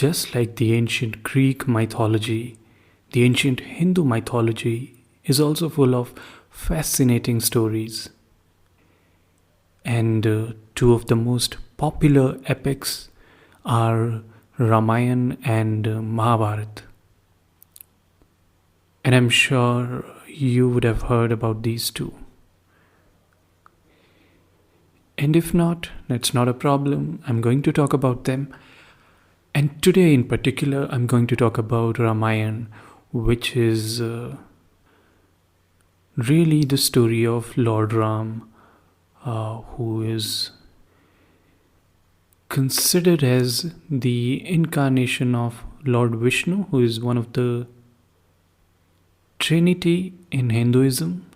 Just like the ancient Greek mythology, the ancient Hindu mythology is also full of fascinating stories. And two of the most popular epics are Ramayana and Mahābhārata. And I'm sure you would have heard about these two. And if not, that's not a problem. I'm going to talk about them. And today in particular, I'm going to talk about Ramayana, which is really the story of Lord Ram, who is considered as the incarnation of Lord Vishnu, who is one of the Trinity in Hinduism.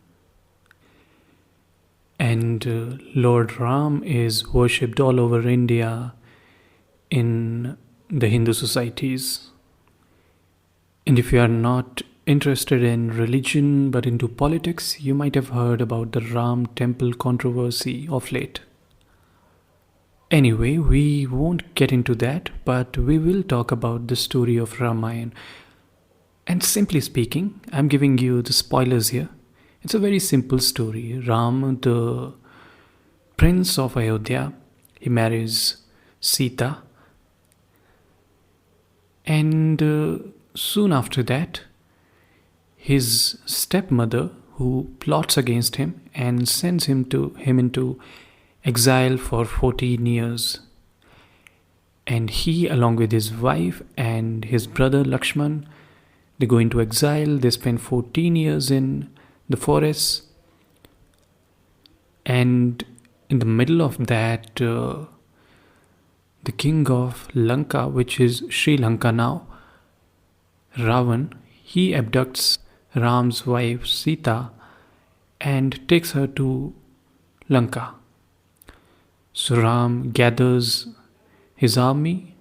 And Lord Ram is worshipped all over India in the Hindu societies. And if you are not interested in religion but into politics, you might have heard about the Ram temple controversy of late. Anyway, we won't get into that, but we will talk about the story of Ramayana. And simply speaking, I'm giving you the spoilers here. It's a very simple story. Ram, the prince of Ayodhya, he marries Sita. And soon after that, his stepmother, who plots against him and sends him into exile for 14 years. And he, along with his wife and his brother Lakshman, they go into exile. They spend 14 years in the forest. And in the middle of that, the king of Lanka, which is Sri Lanka now, Ravan, he abducts Ram's wife Sita and takes her to Lanka. So Ram gathers his army,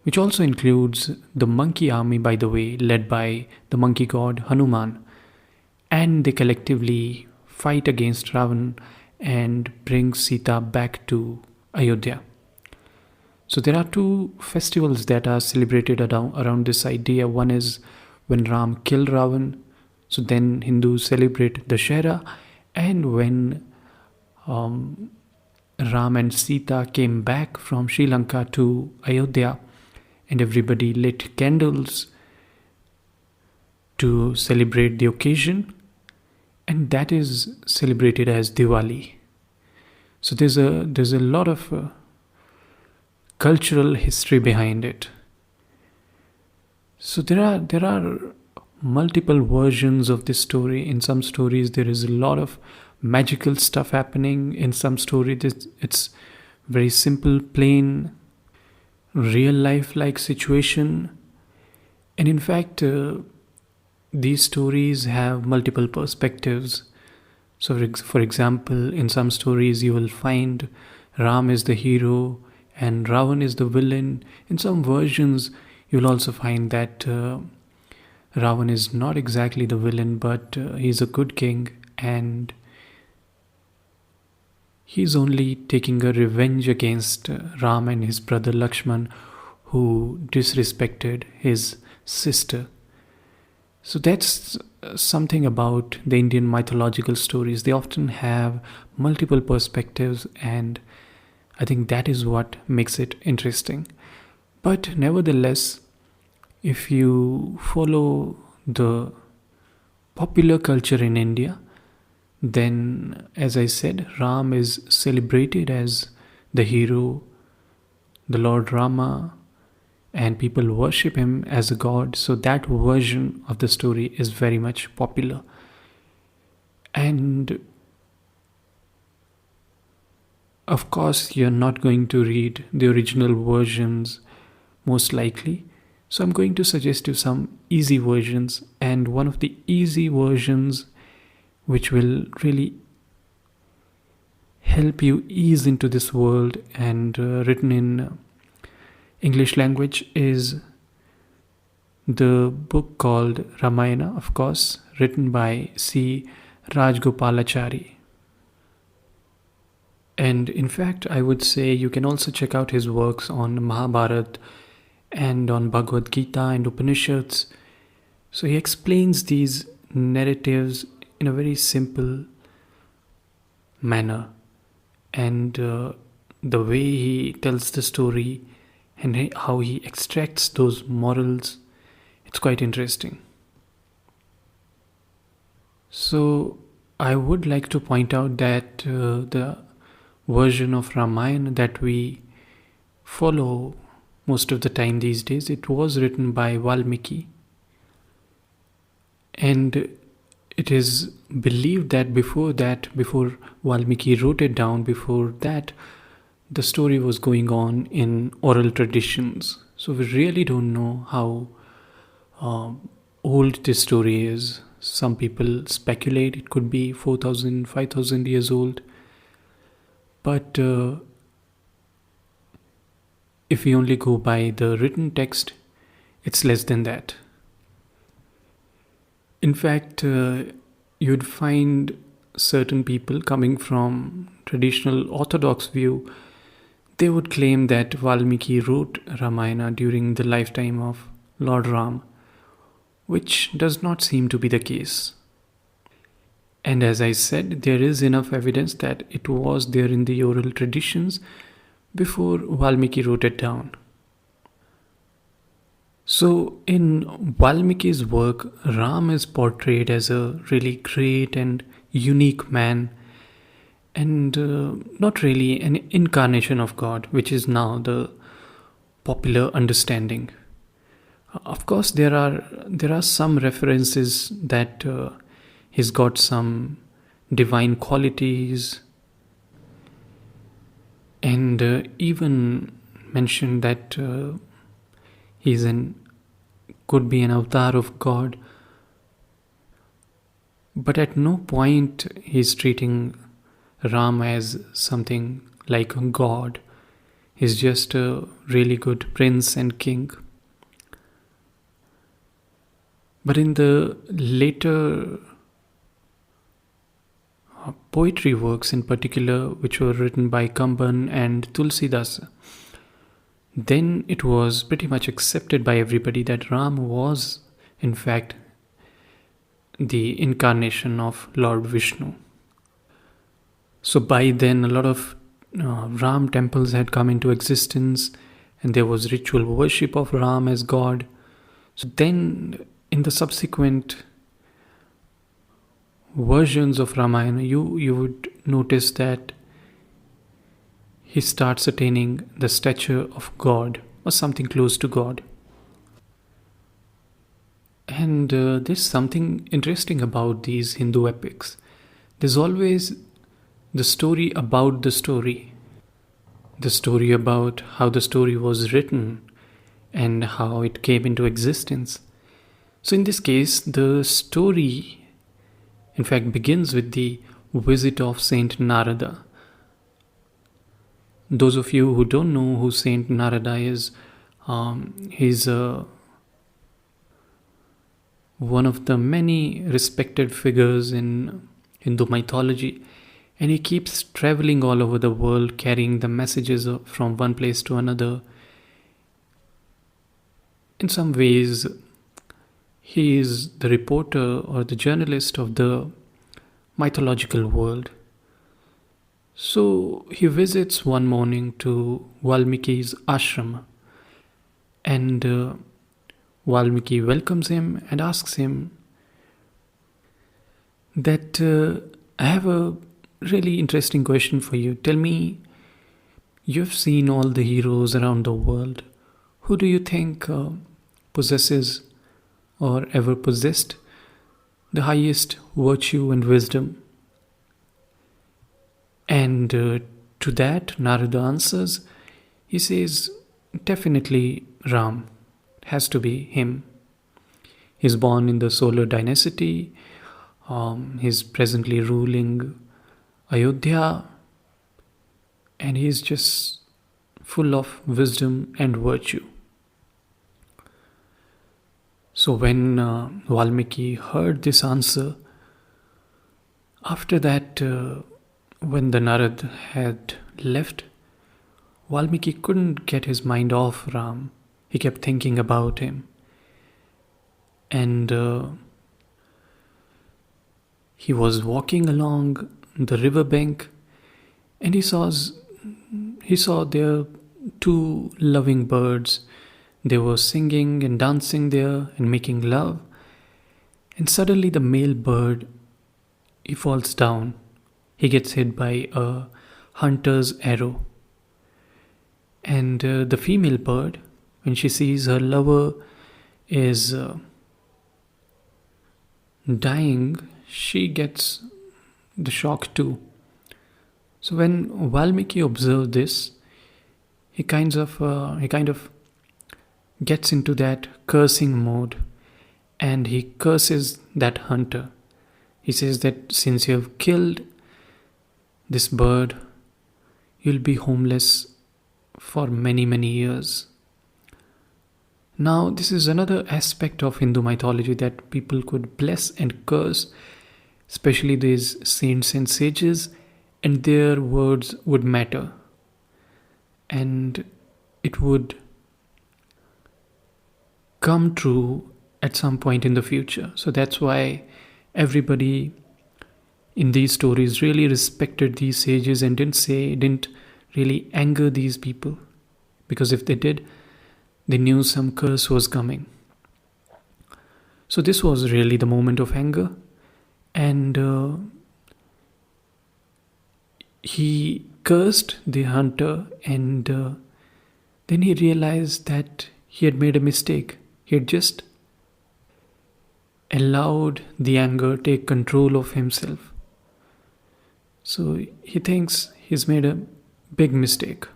which also includes the monkey army, by the way, led by the monkey god Hanuman. And they collectively fight against Ravan and bring Sita back to Ayodhya. So there are two festivals that are celebrated around this idea. One is when Ram killed Ravan. So then Hindus celebrate Dashera. And when Ram and Sita came back from Sri Lanka to Ayodhya, and everybody lit candles to celebrate the occasion, and that is celebrated as Diwali. So there's a lot of cultural history behind it. So there are multiple versions of this story. In some stories there is a lot of magical stuff happening. In some stories it's very simple, plain, real life like situation. And in fact, these stories have multiple perspectives. So for example, in some stories you will find Ram is the hero and Ravan is the villain. In some versions you will also find that Ravan is not exactly the villain, but he's a good king and he's only taking a revenge against Ram and his brother Lakshman, who disrespected his sister. So that's something about the Indian mythological stories. They often have multiple perspectives, and I think that is what makes it interesting. But nevertheless, if you follow the popular culture in India, then, as I said, Ram is celebrated as the hero, the Lord Rama, and people worship him as a god. So that version of the story is very much popular. And of course, you're not going to read the original versions, most likely. So I'm going to suggest you some easy versions. And one of the easy versions which will really help you ease into this world and written in English language is the book called Ramayana, of course, written by C. Rajgopalachari. And in fact, I would say you can also check out his works on Mahābhārata and on Bhagavad Gita and Upanishads. So he explains these narratives in a very simple manner. And the way he tells the story and how he extracts those morals, it's quite interesting. So I would like to point out that the version of Ramayana that we follow most of the time these days, it was written by Valmiki. And it is believed that before Valmiki wrote it down, before that, the story was going on in oral traditions. So we really don't know how old this story is. Some people speculate it could be 4,000, 5,000 years old. But if we only go by the written text, it's less than that. In fact, you'd find certain people coming from traditional orthodox view, they would claim that Valmiki wrote Ramayana during the lifetime of Lord Ram, which does not seem to be the case. And as I said, there is enough evidence that it was there in the oral traditions before Valmiki wrote it down. So in Valmiki's work, Ram is portrayed as a really great and unique man, and not really an incarnation of God, which is now the popular understanding. Of course, there are some references that he's got some divine qualities, and even mentioned that could be an avatar of God, but at no point he's treating Ram as something like a god. He's just a really good prince and king. But in the later poetry works in particular, which were written by Kamban and Tulsidasa, then it was pretty much accepted by everybody that Ram was, in fact, the incarnation of Lord Vishnu. So by then, a lot of Ram temples had come into existence, and there was ritual worship of Ram as God. So then, in the subsequent versions of Ramayana, you would notice that he starts attaining the stature of God or something close to God. And there's something interesting about these Hindu epics. There's always the story about the story about how the story was written and how it came into existence. So in this case, the story, in fact, begins with the visit of Saint Narada. Those of you who don't know who Saint Narada is, he's one of the many respected figures in Hindu mythology, and he keeps traveling all over the world carrying the messages from one place to another. In some ways, he is the reporter or the journalist of the mythological world. So he visits one morning to Valmiki's ashram, and Valmiki welcomes him and asks him that I have a really interesting question for you. Tell me, you've seen all the heroes around the world. Who do you think possesses or ever possessed the highest virtue and wisdom? And to that, Narada answers, he says, definitely Ram. It has to be him. He's born in the solar dynasty. He's presently ruling Ayodhya. And he's just full of wisdom and virtue. So when Valmiki heard this answer, after that, when the Narad had left, Valmiki couldn't get his mind off Ram. He kept thinking about him. And he was walking along the riverbank, and he saw there two loving birds. They were singing and dancing there and making love. And suddenly the male bird, he falls down. He gets hit by a hunter's arrow. And the female bird, when she sees her lover is dying, she gets the shock too. So when Valmiki observed this, he kind of gets into that cursing mode, and he curses that hunter. He says that since you have killed this bird, you'll be homeless for many, many years. Now, this is another aspect of Hindu mythology that people could bless and curse, especially these saints and sages, and their words would matter. And it would come true at some point in the future. So that's why everybody in these stories really respected these sages and didn't really anger these people. Because if they did, they knew some curse was coming. So this was really the moment of anger. And he cursed the hunter, and then he realized that he had made a mistake. He had just allowed the anger take control of himself. So he thinks he's made a big mistake.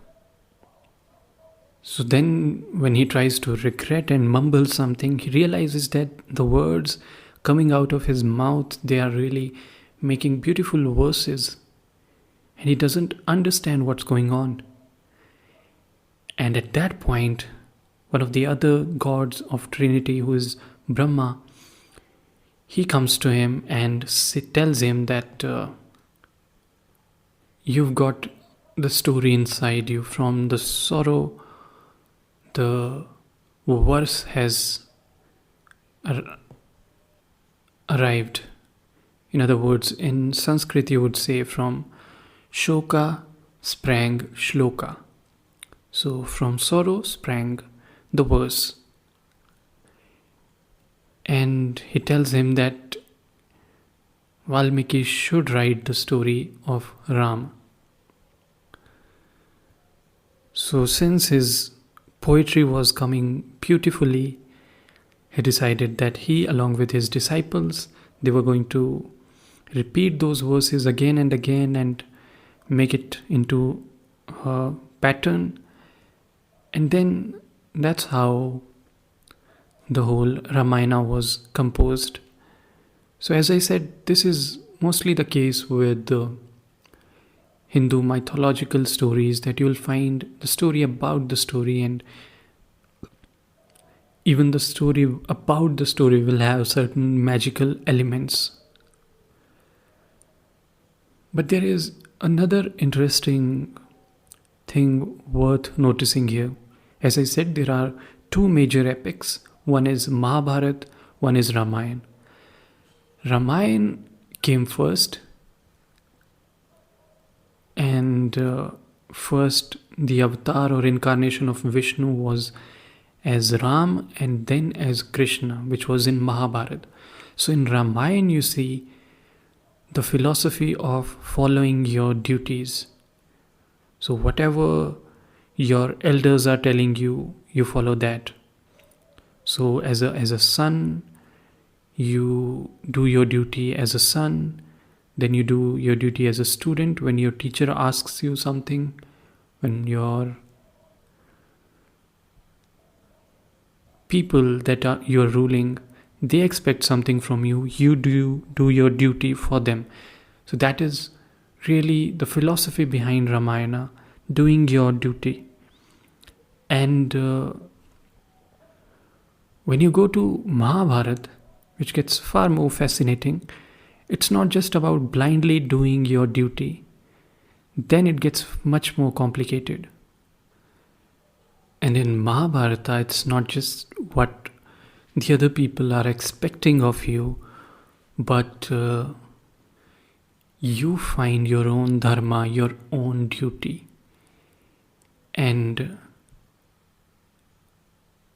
So then when he tries to regret and mumble something, he realizes that the words coming out of his mouth, they are really making beautiful verses. And he doesn't understand what's going on. And at that point, one of the other gods of Trinity, who is Brahma, he comes to him and tells him that you've got the story inside you. From the sorrow, the verse has arrived. In other words, in Sanskrit you would say from Shoka sprang shloka. So from sorrow sprang the verse. And he tells him that Valmiki should write the story of Rama. So since his poetry was coming beautifully, he decided that he, along with his disciples, they were going to repeat those verses again and again and make it into a pattern. And then that's how the whole Ramayana was composed. So as I said, this is mostly the case with the Hindu mythological stories, that you'll find the story about the story, and even the story about the story will have certain magical elements. But there is another interesting thing worth noticing here. As I said, there are two major epics. One is Mahābhārata, one is Ramayana. Ramayana came first, and first the avatar or incarnation of Vishnu was as Ram and then as Krishna, which was in Mahābhārata. So in Ramayana you see the philosophy of following your duties. So whatever your elders are telling you, you follow that. So as a son, you do your duty as a son. Then you do your duty as a student when your teacher asks you something. When your people that you're ruling, they expect something from you, you do your duty for them. So that is really the philosophy behind Ramayana, doing your duty. And when you go to Mahābhārata, which gets far more fascinating, it's not just about blindly doing your duty. then it gets much more complicated. And in Mahābhārata, it's not just what the other people are expecting of you, but you find your own dharma, your own duty. And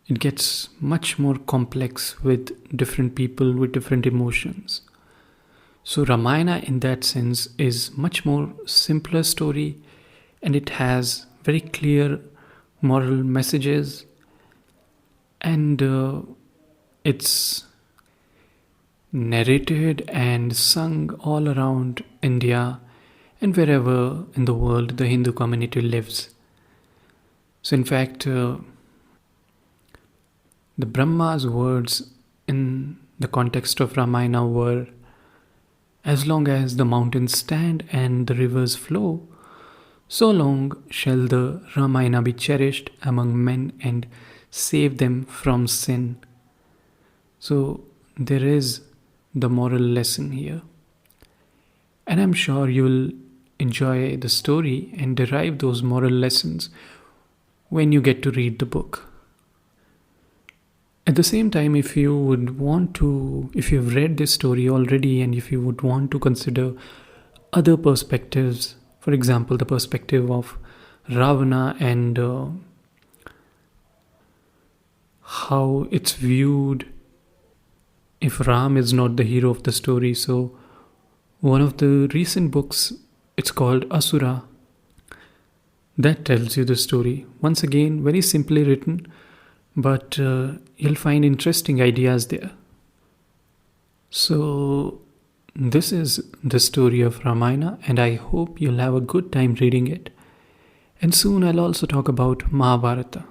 it gets much more complex with different people with different emotions. So Ramayana in that sense is much more simpler story, and it has very clear moral messages, and it's narrated and sung all around India and wherever in the world the Hindu community lives. So in fact, the Brahma's words in the context of Ramayana were, as long as the mountains stand and the rivers flow, so long shall the Ramayana be cherished among men and save them from sin. So there is the moral lesson here. And I'm sure you'll enjoy the story and derive those moral lessons when you get to read the book. At the same time, if you've read this story already and if you would want to consider other perspectives, for example, the perspective of Ravana and how it's viewed if Ram is not the hero of the story. So one of the recent books, it's called Asura, that tells you the story. Once again, very simply written, but you'll find interesting ideas there. So this is the story of Ramayana, and I hope you'll have a good time reading it. And soon I'll also talk about Mahābhārata.